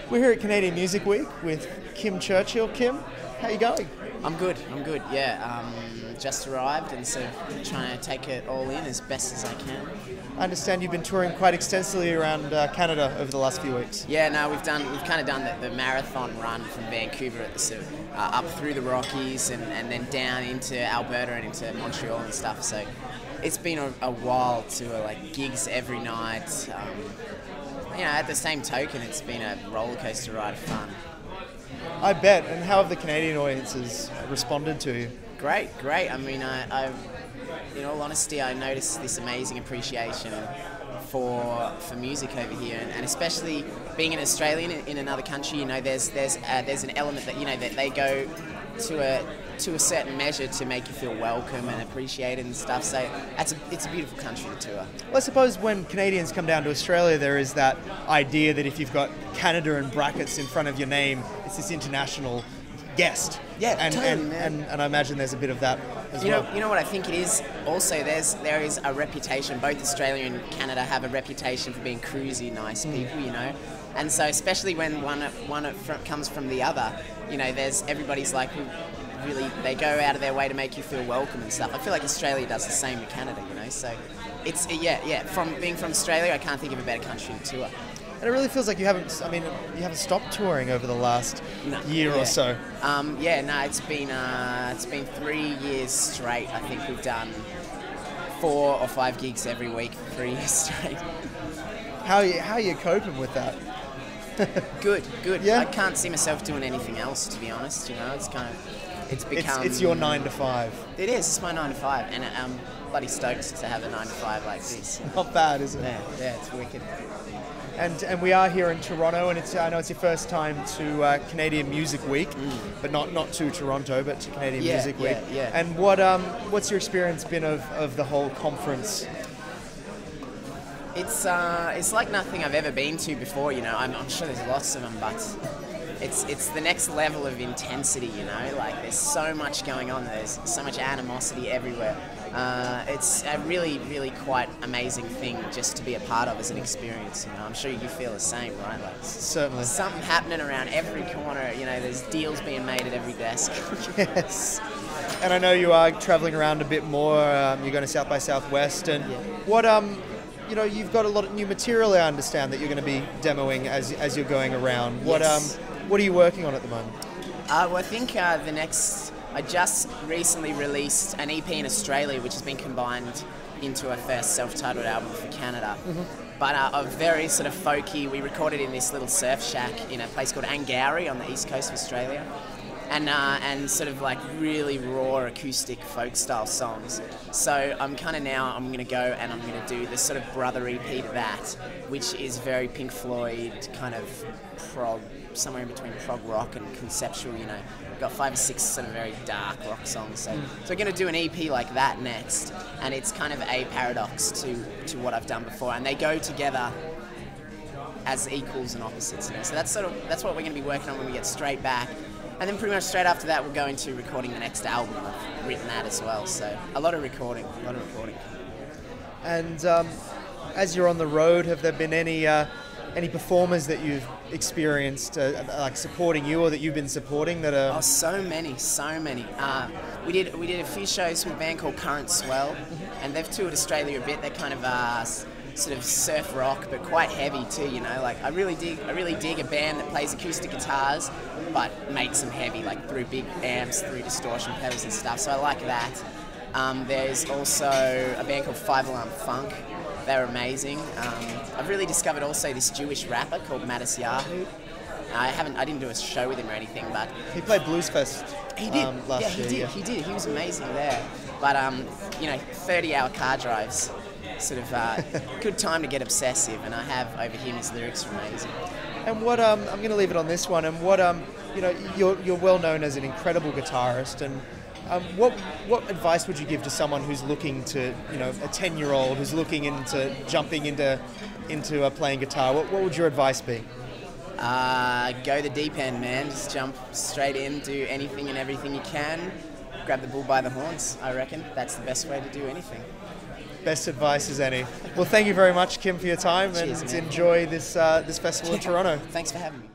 We're here at Canadian Music Week with Kim Churchill. Kim, how you going? I'm good. Yeah, just arrived and so trying to take it all in as best as I can. I understand you've been touring quite extensively around Canada over the last few weeks. Yeah, no, we've kind of done the marathon run from Vancouver at the up through the Rockies and then down into Alberta and into Montreal and stuff. So it's been a while to like gigs every night. At the same token, it's been a roller coaster ride of fun. I bet. And how have the Canadian audiences responded to you? Great. I mean, I in all honesty, I noticed this amazing appreciation for music over here, and especially being an Australian in another country. There's an element that that they go to a certain measure to make you feel welcome and appreciated and stuff. So it's a beautiful country to tour. Well, I suppose when Canadians come down to Australia, there is that idea that if you've got Canada in brackets in front of your name, it's this international guest. Yeah, and I imagine there's a bit of that as well. You know what I think it is. Also, there is a reputation. Both Australia and Canada have a reputation for being cruisy, nice people. And so especially when one comes from the other, there's everybody's like really they go out of their way to make you feel welcome and stuff. I feel like Australia does the same to Canada. So it's From being from Australia, I can't think of a better country to tour. And it really feels like you haven't stopped touring over the last year or so. It's been 3 years straight. I think we've done 4 or 5 gigs every week for 3 years straight. How are you coping with that? Good. Yeah? I can't see myself doing anything else, to be honest. It's become... It's your 9 to 5. It is. It's my 9 to 5. And I'm bloody stoked to have a 9 to 5 like this. Not bad, is it? Yeah, it's wicked. And we are here in Toronto, and I know it's your first time to Canadian Music Week, but not to Toronto, but to Canadian Music Week. Yeah. And what's your experience been of the whole conference? It's like nothing I've ever been to before. I'm sure there's lots of them, but it's the next level of intensity. Like there's so much going on. There's so much animosity everywhere. It's a really, really quite amazing thing just to be a part of as an experience. I'm sure you feel the same, right? Like, certainly. There's something happening around every corner. There's deals being made at every desk. Yes. And I know you are traveling around a bit more. You're going to South by Southwest, and what you've got a lot of new material. I understand that you're going to be demoing as you're going around. Yes. What are you working on at the moment? Well, I think the next. I just recently released an EP in Australia, which has been combined into a first self-titled album for Canada. But a very sort of folky. We recorded in this little surf shack in a place called Angourie on the east coast of Australia, and sort of like really raw acoustic folk style songs. So I'm going to go and I'm going to do this sort of brother EP to that, which is very Pink Floyd kind of prog, somewhere in between prog rock and conceptual. Got 5 or 6 sort of very dark rock songs. So we're going to do an EP like that next, and it's kind of a paradox to what I've done before, and they go together as equals and opposites. So that's what we're going to be working on when we get straight back. And then pretty much straight after that, we'll go into recording the next album. I've written that as well. So a lot of recording. And as you're on the road, have there been any performers that you've experienced like supporting you, or that you've been supporting that are... Oh, so many. We did a few shows with a band called Current Swell, and they've toured Australia a bit. They're kind of sort of surf rock, but quite heavy too. Like I really dig a band that plays acoustic guitars, but makes them heavy, like through big amps, through distortion pedals and stuff. So I like that. There's also a band called 5 Alarm Funk. They're amazing. I've really discovered also this Jewish rapper called Matisyahu. I didn't do a show with him or anything, but he played Blues Fest. He did. Last year. He did. He was amazing there. But 30-hour car drives, sort of good time to get obsessive. And I have over here. His lyrics are amazing. And what I'm going to leave it on this one. And what you're well known as an incredible guitarist, and what advice would you give to someone who's looking to, a 10-year-old who's looking into jumping into playing guitar? What would your advice be? Go the deep end, man. Just jump straight in, do anything and everything you can. Grab the bull by the horns, I reckon. That's the best way to do anything. Best advice as any. Well, thank you very much, Kim, for your time. Cheers, and man. Enjoy this festival in Toronto. Thanks for having me.